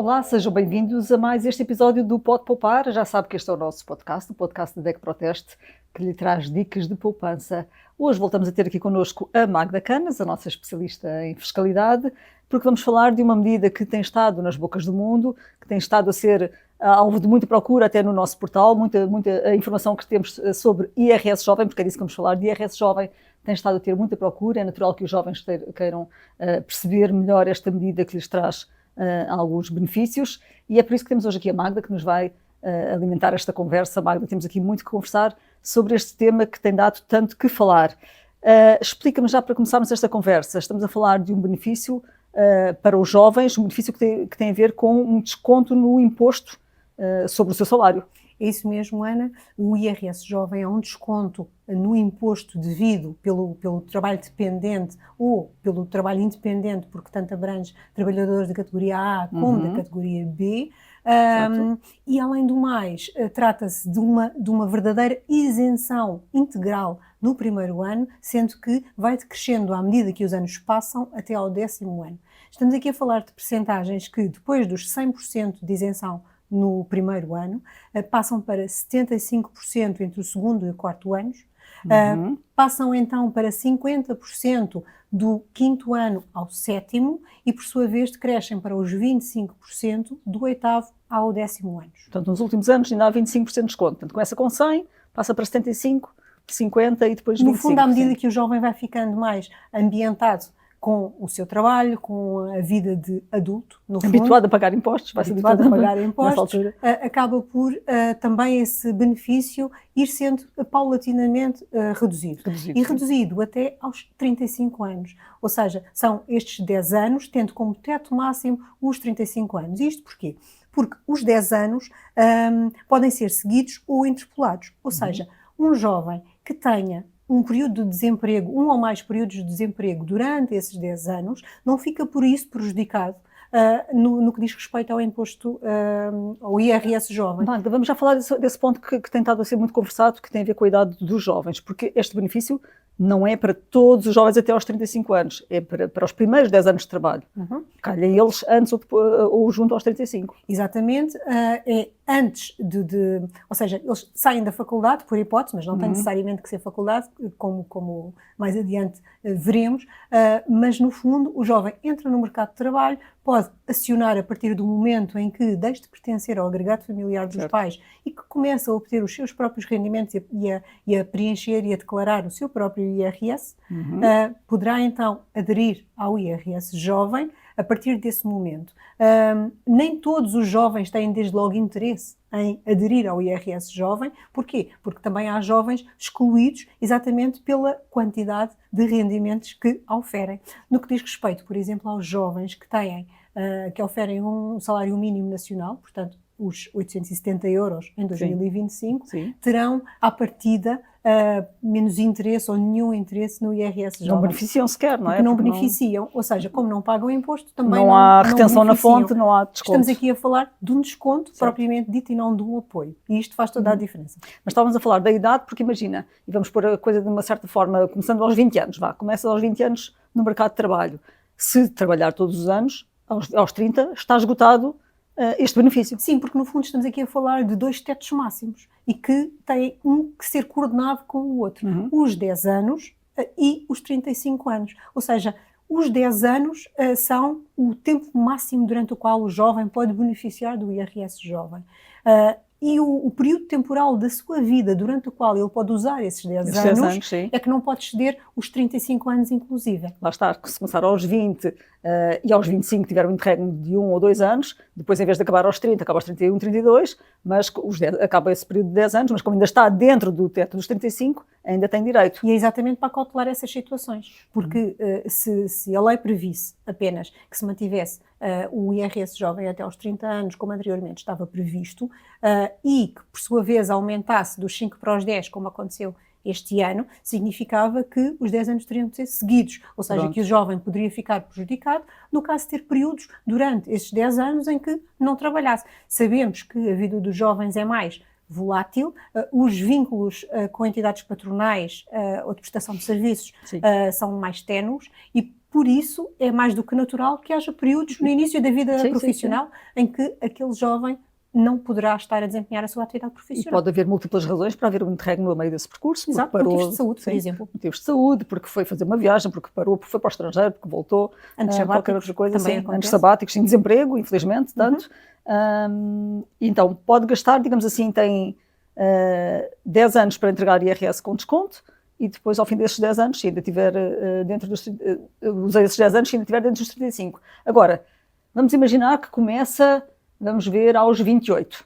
Olá, sejam bem-vindos a mais este episódio do Pode Poupar. Já sabe que este é o nosso podcast, o podcast da DEC Proteste, que lhe traz dicas de poupança. Hoje voltamos a ter aqui connosco a Magda Canas, a nossa especialista em fiscalidade, porque vamos falar de uma medida que tem estado nas bocas do mundo, que tem estado a ser alvo de muita procura até no nosso portal, muita informação que temos sobre IRS Jovem, porque é disso que vamos falar, de IRS Jovem, tem estado a ter muita procura. É natural que os jovens queiram perceber melhor esta medida que lhes traz alguns benefícios, e é por isso que temos hoje aqui a Magda, que nos vai alimentar esta conversa. Magda, temos aqui muito que conversar sobre este tema que tem dado tanto que falar. Explica-me já, para começarmos esta conversa, estamos a falar de um benefício para os jovens, um benefício que tem a ver com um desconto no imposto sobre o seu salário. É isso mesmo, Ana. O IRS Jovem é um desconto no imposto devido pelo trabalho dependente ou pelo trabalho independente, porque tanto abrange trabalhadores da categoria A como da categoria B. E, além do mais, trata-se de uma verdadeira isenção integral no primeiro ano, sendo que vai decrescendo à medida que os anos passam até ao 10º ano. Estamos aqui a falar de percentagens que, depois dos 100% de isenção no primeiro ano, passam para 75% entre o segundo e o quarto anos, passam então para 50% do quinto ano ao sétimo e, por sua vez, decrescem para os 25% do oitavo ao 10º ano. Portanto, nos últimos anos ainda há 25% de desconto. Portanto, começa com 100, passa para 75, 50 e depois 25%. No fundo, à medida que o jovem vai ficando mais ambientado com o seu trabalho, com a vida de adulto, no fundo, habituado a pagar impostos, vai ser habituado a pagar impostos, acaba por também esse benefício ir sendo paulatinamente reduzido. E reduzido até aos 35 anos. Ou seja, são estes 10 anos, tendo como teto máximo os 35 anos. E isto porquê? Porque os 10 anos podem ser seguidos ou interpolados. Ou seja, um jovem que tenha um período de desemprego, um ou mais períodos de desemprego durante esses 10 anos, não fica por isso prejudicado no que diz respeito ao imposto, ao IRS jovem. Magda, vamos já falar desse ponto que tem estado a ser muito conversado, que tem a ver com a idade dos jovens, porque este benefício não é para todos os jovens até aos 35 anos, é para os primeiros 10 anos de trabalho. Calha eles antes ou junto aos 35. Exatamente, é antes ou seja, eles saem da faculdade, por hipótese, mas não tem necessariamente que ser faculdade, como mais adiante veremos, mas no fundo o jovem entra no mercado de trabalho, pode acionar a partir do momento em que deixa de pertencer ao agregado familiar dos pais e que começa a obter os seus próprios rendimentos e a preencher e a declarar o seu próprio IRS, poderá então aderir ao IRS jovem a partir desse momento. Nem todos os jovens têm desde logo interesse em aderir ao IRS jovem. Porquê? Porque também há jovens excluídos exatamente pela quantidade de rendimentos que oferem. No que diz respeito, por exemplo, aos jovens que oferem um salário mínimo nacional, portanto, os 870 euros em 2025, terão, à partida, menos interesse ou nenhum interesse no IRS jovem. Não beneficiam sequer, não é? Porque não beneficiam, ou seja, como não pagam imposto, também não há retenção na fonte, não há desconto. Estamos aqui a falar de um desconto propriamente dito e não de um apoio. E isto faz toda a diferença. Mas estávamos a falar da idade, porque imagina, e vamos pôr a coisa de uma certa forma, começando aos 20 anos, começa aos 20 anos no mercado de trabalho. Se trabalhar todos os anos, aos 30, está esgotado este benefício. Sim, porque no fundo estamos aqui a falar de dois tetos máximos e que têm que ser coordenado com o outro. Os 10 anos e os 35 anos. Ou seja, os 10 anos são o tempo máximo durante o qual o jovem pode beneficiar do IRS jovem. E o período temporal da sua vida durante o qual ele pode usar esses 10 anos é que não pode exceder os 35 anos inclusive. Lá está, se começar aos 20 e aos 25 tiver um interregno de 1 ou 2 anos, depois em vez de acabar aos 30, acaba aos 31, 32, mas acaba esse período de 10 anos, mas como ainda está dentro do teto dos 35, ainda tem direito. E é exatamente para cautelar essas situações, porque se a lei previsse apenas que se mantivesse o IRS jovem até aos 30 anos, como anteriormente estava previsto, e que, por sua vez, aumentasse dos 5 para os 10, como aconteceu este ano, significava que os 10 anos teriam de ser seguidos, ou seja, que o jovem poderia ficar prejudicado no caso de ter períodos durante esses 10 anos em que não trabalhasse. Sabemos que a vida dos jovens é mais volátil, os vínculos com entidades patronais ou de prestação de serviços são mais ténues e, por isso, é mais do que natural que haja períodos no início da vida profissional em que aquele jovem não poderá estar a desempenhar a sua atividade profissional. E pode haver múltiplas razões para haver um interregno no meio desse percurso. Exato, parou, motivos de saúde, por exemplo. Motivos de saúde, porque foi fazer uma viagem, porque parou, porque foi para o estrangeiro, porque voltou. Antes qualquer outra coisa, também anos sabáticos, sem desemprego, infelizmente, tanto. Então, pode gastar, digamos assim, tem 10 anos para entregar IRS com desconto e depois, ao fim desses 10 anos, se ainda tiver dentro dos... usei esses 10 anos, se ainda tiver dentro dos 35. Agora, vamos imaginar que começa... Vamos ver aos 28.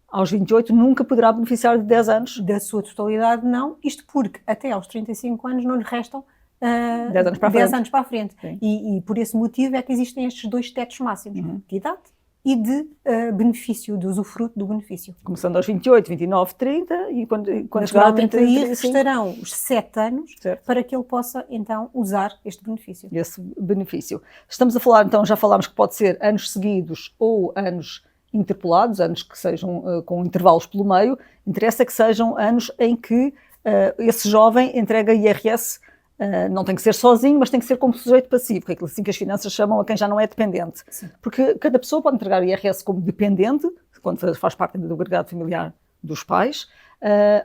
Aos 28 nunca poderá beneficiar de 10 anos. Da sua totalidade, não. Isto porque até aos 35 anos não lhe restam 10 anos para a frente. E por esse motivo é que existem estes dois tetos máximos, de idade e de benefício, de usufruto do benefício. Começando aos 28, 29, 30 e quando chegar a 30, aí restarão os 7 anos para que ele possa então usar este benefício. Esse benefício. Estamos a falar, então, já falámos que pode ser anos seguidos ou anos interpolados, anos que sejam com intervalos pelo meio. Interessa que sejam anos em que esse jovem entrega IRS. Não tem que ser sozinho, mas tem que ser como sujeito passivo, que é aquilo assim que as finanças chamam a quem já não é dependente. Sim. Porque cada pessoa pode entregar o IRS como dependente, quando faz parte do agregado familiar dos pais,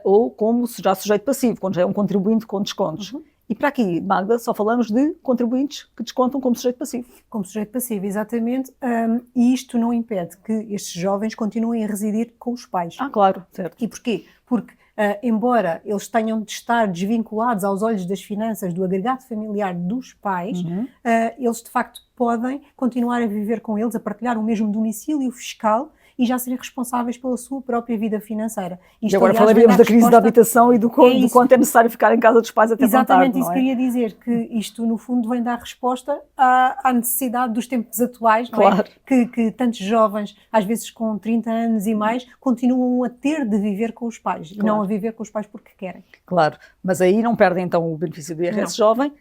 ou como já sujeito passivo, quando já é um contribuinte com descontos. E para aqui, Magda, só falamos de contribuintes que descontam como sujeito passivo. Como sujeito passivo, exatamente. E isto não impede que estes jovens continuem a residir com os pais. Claro, certo. E porquê? Porque embora eles tenham de estar desvinculados aos olhos das finanças do agregado familiar dos pais, eles de facto podem continuar a viver com eles, a partilhar o mesmo domicílio fiscal e já serem responsáveis pela sua própria vida financeira. Isto, e agora falaríamos da crise da habitação e do quanto é necessário ficar em casa dos pais até exatamente tão tarde, isso queria dizer, que isto no fundo vem dar resposta à necessidade dos tempos atuais, não é? Que tantos jovens, às vezes com 30 anos e mais, continuam a ter de viver com os pais e não a viver com os pais porque querem. Claro, mas aí não perdem então o benefício do IRS jovem,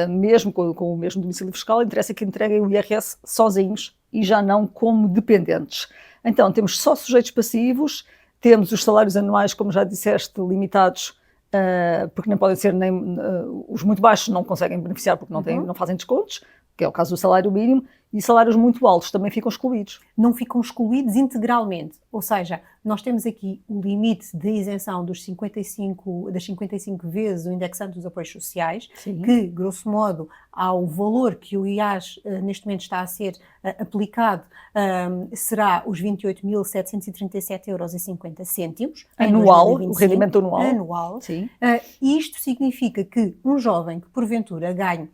mesmo com o mesmo domicílio fiscal, interessa que entreguem o IRS sozinhos e já não como dependentes. Então, temos só sujeitos passivos, temos os salários anuais, como já disseste, limitados, porque nem podem ser, os muito baixos não conseguem beneficiar porque não fazem descontos, que é o caso do salário mínimo, e salários muito altos também ficam excluídos. Não ficam excluídos integralmente, ou seja, nós temos aqui o limite de isenção das 55 vezes o indexante dos apoios sociais, que, grosso modo, ao valor que o IAS neste momento está a ser aplicado, será os 28.737,50 € anual, o rendimento anual. E isto significa que um jovem que porventura ganhe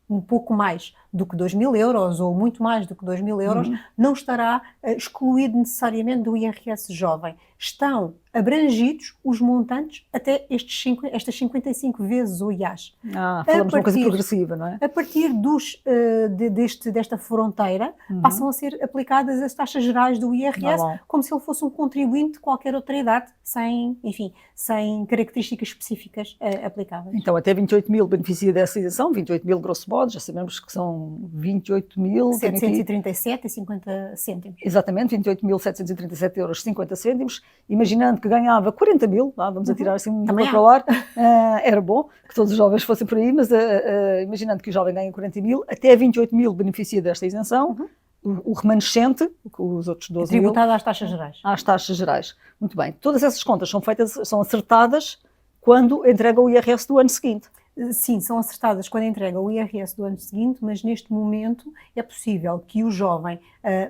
um pouco mais do que 2.000 € ou muito mais do que 2.000 € não estará excluído necessariamente do IRS jovem. Estão abrangidos os montantes até estas 55 vezes o IAS. Falamos de uma coisa progressiva, não é? A partir desta fronteira passam a ser aplicadas as taxas gerais do IRS como se ele fosse um contribuinte de qualquer outra idade, sem características específicas aplicáveis. Então, até 28 mil beneficia dessa isenção, 28 mil grosso modo, já sabemos que são 28.737,50 €. Exatamente, 28.737,50 €. Imaginando que ganhava 40 mil, vamos atirar assim um pouco para o ar, era bom que todos os jovens fossem por aí, mas imaginando que o jovem ganha 40 mil, até 28 mil beneficia desta isenção, o remanescente, os outros 12 mil... tributado às taxas gerais. Às taxas gerais. Muito bem. Todas essas contas são acertadas quando entrega o IRS do ano seguinte. Sim, são acertadas quando entrega o IRS do ano seguinte, mas neste momento é possível que o jovem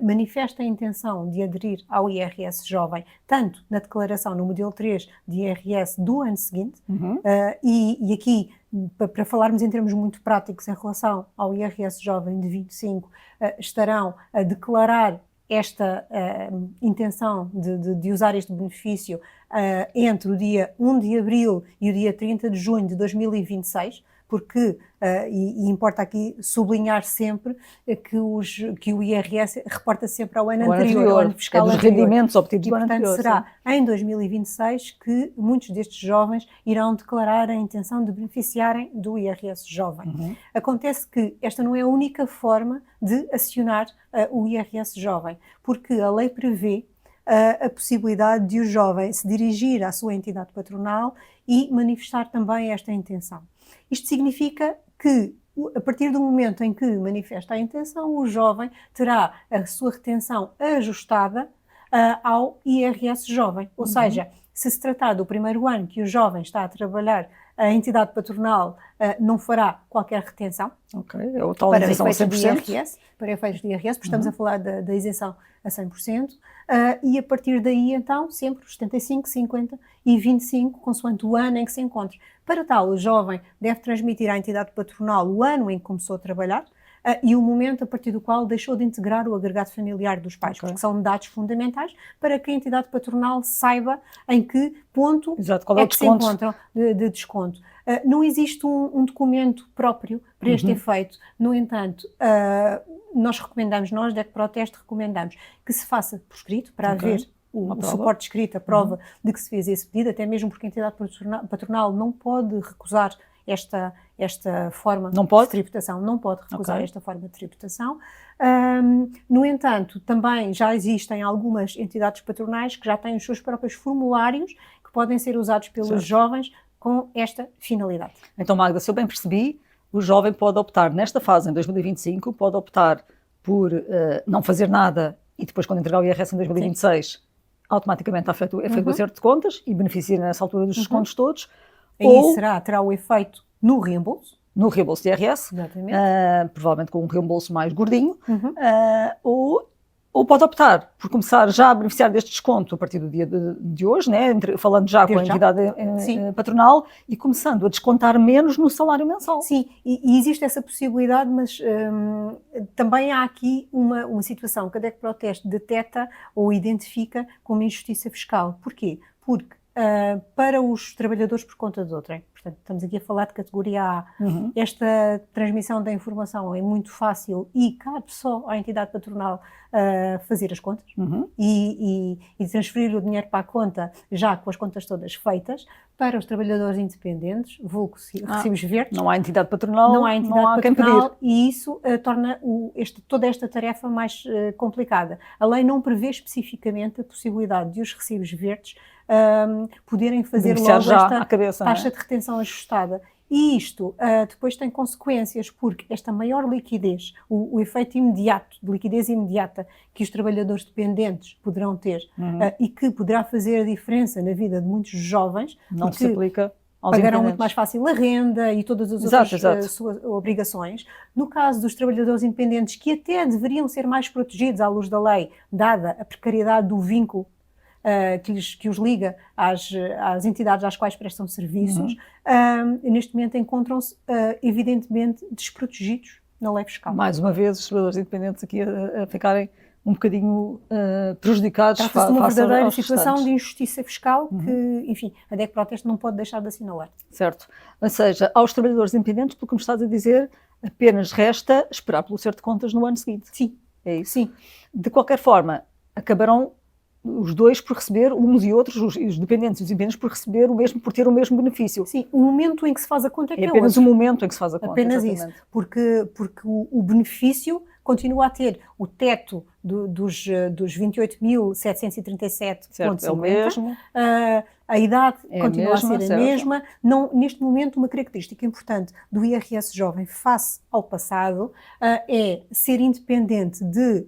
manifeste a intenção de aderir ao IRS jovem, tanto na declaração no modelo 3 de IRS do ano seguinte, e aqui, para falarmos em termos muito práticos em relação ao IRS jovem de 25, estarão a declarar esta intenção de usar este benefício entre o dia 1 de abril e o dia 30 de junho de 2026, porque, e importa aqui sublinhar sempre, que o IRS reporta sempre ao ano anterior, ao ano fiscal dos anterior. rendimentos obtidos do ano anterior. Será em 2026 que muitos destes jovens irão declarar a intenção de beneficiarem do IRS jovem. Acontece que esta não é a única forma de acionar o IRS jovem, porque a lei prevê a possibilidade de o jovem se dirigir à sua entidade patronal e manifestar também esta intenção. Isto significa que, a partir do momento em que manifesta a intenção, o jovem terá a sua retenção ajustada ao IRS jovem. Ou seja, se tratar do primeiro ano que o jovem está a trabalhar, a entidade patronal não fará qualquer retenção É o tal para isenção a efeitos de 100%. IRS, para efeitos de IRS, porque estamos a falar da isenção a 100%, e a partir daí, então, sempre os 75, 50 e 25, consoante o ano em que se encontre. Para tal, o jovem deve transmitir à entidade patronal o ano em que começou a trabalhar, e o momento a partir do qual deixou de integrar o agregado familiar dos pais, porque são dados fundamentais para que a entidade patronal saiba em que ponto Qual é o que se desconto? encontram de desconto. Não existe um documento próprio para este efeito. No entanto, nós da EcoProteste recomendamos que se faça por escrito, para haver o suporte escrito, a prova de que se fez esse pedido, até mesmo porque a entidade patronal não pode recusar esta forma de tributação, não pode recusar esta forma de tributação. No entanto, também já existem algumas entidades patronais que já têm os seus próprios formulários que podem ser usados pelos jovens com esta finalidade. Então, Magda, se eu bem percebi, o jovem pode optar, nesta fase, em 2025, pode optar por não fazer nada e depois, quando entregar o IRS em 2026, automaticamente é feito o acerto de contas e beneficia nessa altura dos descontos todos. Aí terá o efeito no reembolso. No reembolso de IRS, provavelmente com um reembolso mais gordinho, ou pode optar por começar já a beneficiar deste desconto a partir do dia de hoje, né? Falando já com a entidade patronal e começando a descontar menos no salário mensal. Sim, e existe essa possibilidade, mas também há aqui uma situação que a EcoProteste detecta ou identifica como injustiça fiscal. Porquê? Porque para os trabalhadores por conta de outrem, portanto, estamos aqui a falar de categoria A, esta transmissão da informação é muito fácil e cabe só à entidade patronal fazer as contas e transferir o dinheiro para a conta já com as contas todas feitas. Para os trabalhadores independentes, vulgo recibos verdes, não há entidade patronal, não há entidade quem patronal pedir. E isso torna toda esta tarefa mais complicada. A lei não prevê especificamente a possibilidade de os recibos verdes poderem fazer logo esta taxa de retenção ajustada. E isto depois tem consequências, porque esta maior liquidez, o efeito imediato, de liquidez imediata que os trabalhadores dependentes poderão ter e que poderá fazer a diferença na vida de muitos jovens, não se aplica aos pagarão muito mais fácil a renda e todas as outras suas obrigações. No caso dos trabalhadores independentes, que até deveriam ser mais protegidos à luz da lei, dada a precariedade do vínculo que os liga às entidades às quais prestam serviços, neste momento encontram-se evidentemente desprotegidos na lei fiscal. Mais uma vez, os trabalhadores independentes aqui a ficarem um bocadinho prejudicados. Trata-se de uma verdadeira situação de injustiça fiscal que, enfim, a EcoProteste não pode deixar de assinalar. Certo. Ou seja, aos trabalhadores independentes, pelo que me estás a dizer, apenas resta esperar pelo acerto de contas no ano seguinte. Sim. É isso? Sim. De qualquer forma, acabarão os dois por receber, uns e outros, os dependentes e os independentes, por ter o mesmo benefício. Sim, o momento em que se faz a conta é apenas o momento em que se faz a conta. Apenas exatamente. Isso, porque o benefício continua a ter o teto dos 28.737,50. É o mesmo. A idade continua a ser a mesma. Não, neste momento, uma característica importante do IRS jovem face ao passado é ser independente de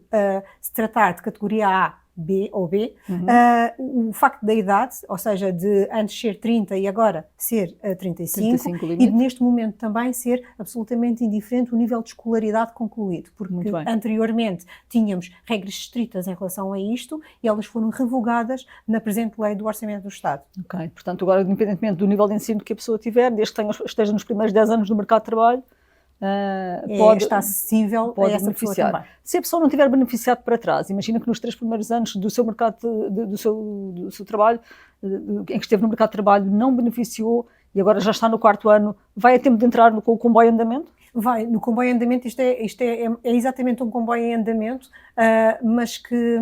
se tratar de categoria A, B ou B, o facto da idade, ou seja, de antes ser 30 e agora ser 35 e neste momento também ser absolutamente indiferente o nível de escolaridade concluído, porque anteriormente tínhamos regras estritas em relação a isto e elas foram revogadas na presente lei do Orçamento do Estado. Ok, portanto agora independentemente do nível de ensino que a pessoa tiver, desde que esteja nos primeiros 10 anos no mercado de trabalho, está acessível a essa beneficiar. Pessoa também. Se a pessoa não tiver beneficiado para trás, imagina que nos 3 primeiros anos do seu mercado, do seu trabalho, em que esteve no mercado de trabalho, não beneficiou e agora já está no 4º ano, vai a tempo de entrar com o comboio em andamento? Vai, no comboio em andamento, isto é exatamente um comboio em andamento, mas que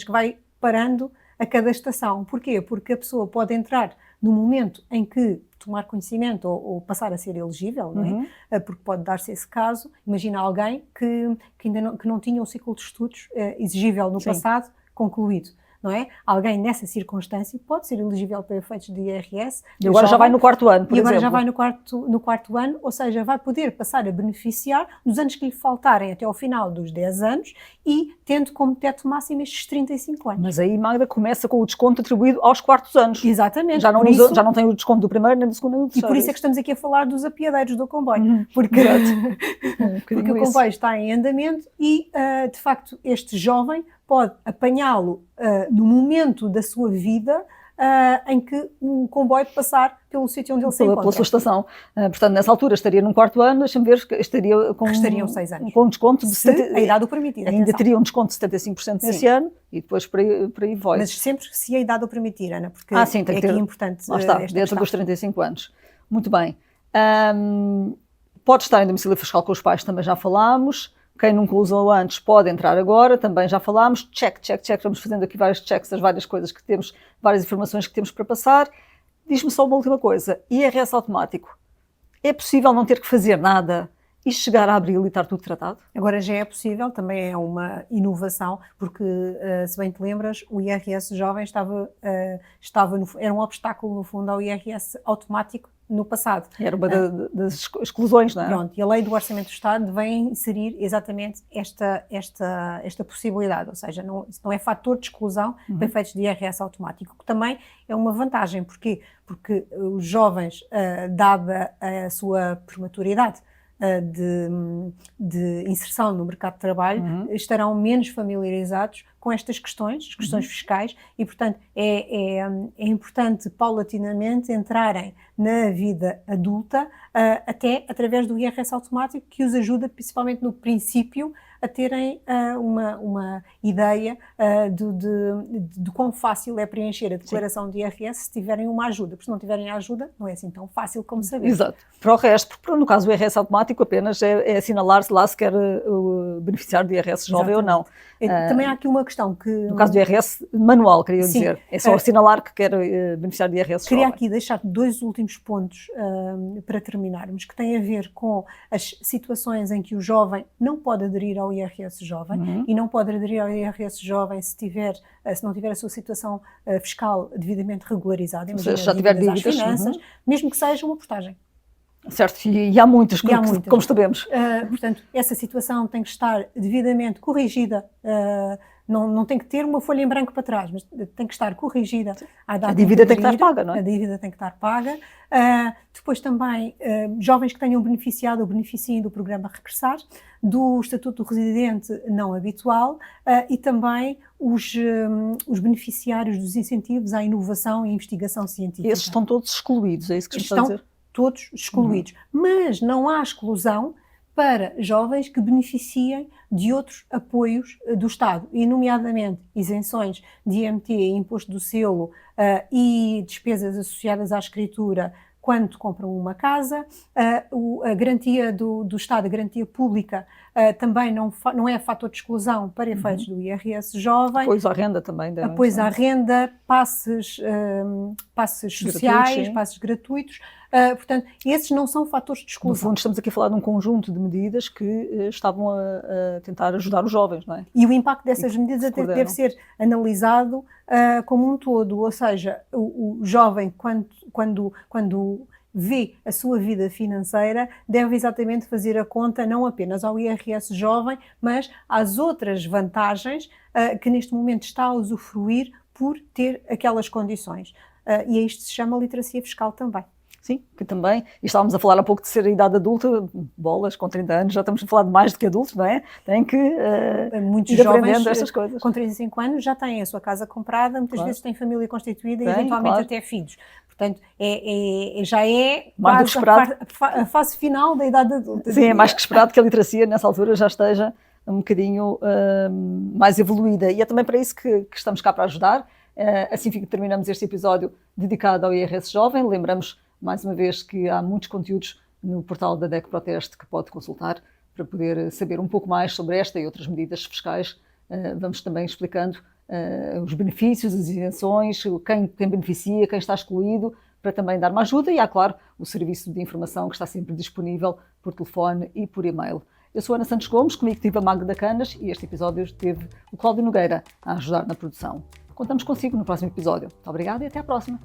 vai parando a cada estação. Porquê? Porque a pessoa pode entrar no momento em que tomar conhecimento ou passar a ser elegível, não é? Porque pode dar-se esse caso. Imagina alguém que ainda não tinha um ciclo de estudos exigível no passado concluído. não é? Alguém nessa circunstância pode ser elegível para efeitos de IRS. E agora já vai no quarto ano, por exemplo. E agora exemplo. já vai no quarto ano, ou seja, vai poder passar a beneficiar dos anos que lhe faltarem até ao final dos 10 anos e tendo como teto máximo estes 35 anos. Mas aí, Magda, começa com o desconto atribuído aos quartos anos. Exatamente. Já não tem o desconto do primeiro, nem do segundo, nem do terceiro. E por isso é que estamos aqui a falar dos apiadeiros do comboio. Porque o comboio está em andamento e, de facto, este jovem pode apanhá-lo no momento da sua vida em que o comboio passar pelo sítio onde ele se encontra. Pela sua estação. Portanto, nessa altura estaria num quarto ano, deixa-me ver, estariam 6 anos. Com um desconto de a idade o permitir. Ainda teria um desconto de 75% nesse ano e depois por aí vai. Mas sempre se a idade o permitir, Ana, porque sim, tem que ter, aqui importante. Lá está, dentro dos 35 anos. Muito bem. Pode estar em domicílio fiscal com os pais, também já falámos. Quem nunca usou antes pode entrar agora, também já falámos. Check. Vamos fazendo aqui vários checks das várias coisas que temos, várias informações que temos para passar. Diz-me só uma última coisa. IRS automático. É possível não ter que fazer nada e chegar a abril e estar tudo tratado? Agora já é possível, também é uma inovação, porque, se bem te lembras, o IRS jovem era um obstáculo, no fundo, ao IRS automático no passado. Era uma das exclusões, não é? Pronto, e a Lei do Orçamento do Estado vem inserir exatamente esta possibilidade, ou seja, isso não é fator de exclusão para efeitos de IRS automático, que também é uma vantagem. Porquê? Porque os jovens, dada a sua prematuridade de inserção no mercado de trabalho, estarão menos familiarizados com estas questões, as questões fiscais, e, portanto, é importante paulatinamente entrarem na vida adulta, até através do IRS automático, que os ajuda, principalmente no princípio, a terem uma ideia de quão fácil é preencher a declaração de IRS se tiverem uma ajuda, porque se não tiverem a ajuda não é assim tão fácil como sabemos. Exato. Para o resto, porque no caso do IRS automático apenas é assinalar-se lá se quer beneficiar de IRS jovem ou não. Também há aqui uma questão que... No caso do IRS manual, queria dizer, é só assinalar que quer beneficiar de IRS jovem. Queria aqui deixar 2 últimos pontos para terminarmos, que têm a ver com as situações em que o jovem não pode aderir ao IRS jovem e não pode aderir ao IRS jovem se não tiver a sua situação fiscal devidamente regularizada, se já tiver dívidas às finanças, mesmo que seja uma portagem. Certo, e há muitas, como sabemos. Portanto, essa situação tem que estar devidamente corrigida, não tem que ter uma folha em branco para trás, mas tem que estar corrigida. A dívida tem que estar paga, não é? A dívida tem que estar paga. Depois também, jovens que tenham beneficiado ou beneficiem do programa Regressar, do Estatuto do Residente Não Habitual e também os beneficiários dos incentivos à inovação e investigação científica. Esses estão todos excluídos, é isso que estão a dizer? Todos excluídos. Mas não há exclusão para jovens que beneficiem de outros apoios do Estado, e nomeadamente isenções de IMT, Imposto do Selo e despesas associadas à escritura quando compram uma casa. A garantia do Estado, a garantia pública, também não é fator de exclusão para efeitos do IRS jovem. Apoios à renda também. Apoios à renda, passes sociais, passes gratuitos. Portanto, esses não são fatores de exclusão. No fundo, estamos aqui a falar de um conjunto de medidas que estavam a tentar ajudar os jovens, não é? E o impacto dessas medidas deve ser analisado como um todo, ou seja, o jovem, quando vê a sua vida financeira, deve exatamente fazer a conta não apenas ao IRS jovem, mas às outras vantagens que neste momento está a usufruir por ter aquelas condições. E a isto se chama literacia fiscal também. Sim, que também, e estávamos a falar há pouco de ser a idade adulta, bolas, com 30 anos, já estamos a falar de mais do que adultos, não é? Tem que muitos ir jovens aprendendo estas coisas. Com 35 anos já têm a sua casa comprada, muitas vezes têm família constituída e eventualmente até filhos. Portanto, já é mais quase a fase final da idade adulta. Sim, é mais que esperado que a literacia nessa altura já esteja um bocadinho mais evoluída, e é também para isso que estamos cá para ajudar. Assim que terminamos este episódio dedicado ao IRS Jovem. Lembramos mais uma vez que há muitos conteúdos no portal da DEC Proteste que pode consultar para poder saber um pouco mais sobre esta e outras medidas fiscais. Vamos também explicando os benefícios, as isenções, quem beneficia, quem está excluído, para também dar uma ajuda, e há, claro, o serviço de informação que está sempre disponível por telefone e por e-mail. Eu sou Ana Santos Gomes, comigo tive a Magda Canas, e este episódio teve o Cláudio Nogueira a ajudar na produção. Contamos consigo no próximo episódio. Muito obrigada e até à próxima.